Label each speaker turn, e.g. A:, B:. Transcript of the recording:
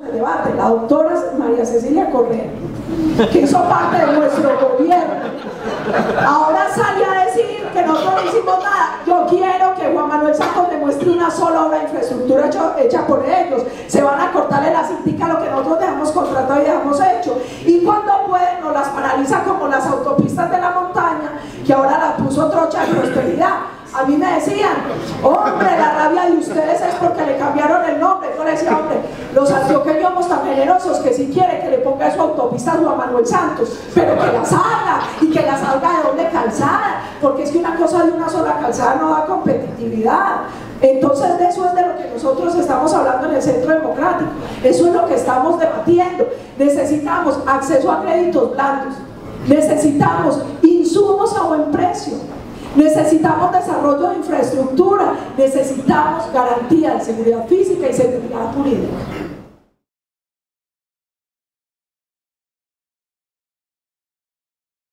A: el debate, la doctora María Cecilia Correa, que hizo parte de nuestro gobierno, ahora sale a decir que nosotros no hicimos nada. Yo quiero que Juan Manuel Santos demuestre una sola obra de infraestructura hecha por ellos. Se van a cortarle la cintica a lo que nosotros dejamos contratado y dejamos hecho, y cuando pueden nos las paraliza, como las autopistas de la montaña, que ahora las puso Trocha de Prosperidad. A mí me decían, hombre, la rabia de ustedes es porque le cambiaron el nombre. Yo le decía, hombre, los antioqueños somos tan generosos que si quiere que le ponga su autopista a Juan Manuel Santos, pero que la salga, y que la salga de doble calzada, porque es que una cosa de una sola calzada no da competitividad. Entonces de eso es de lo que nosotros estamos hablando en el Centro Democrático, eso es lo que estamos debatiendo. Necesitamos acceso a créditos blandos, necesitamos insumos a buen precio, necesitamos desarrollo de infraestructura, necesitamos garantía de seguridad física y seguridad jurídica.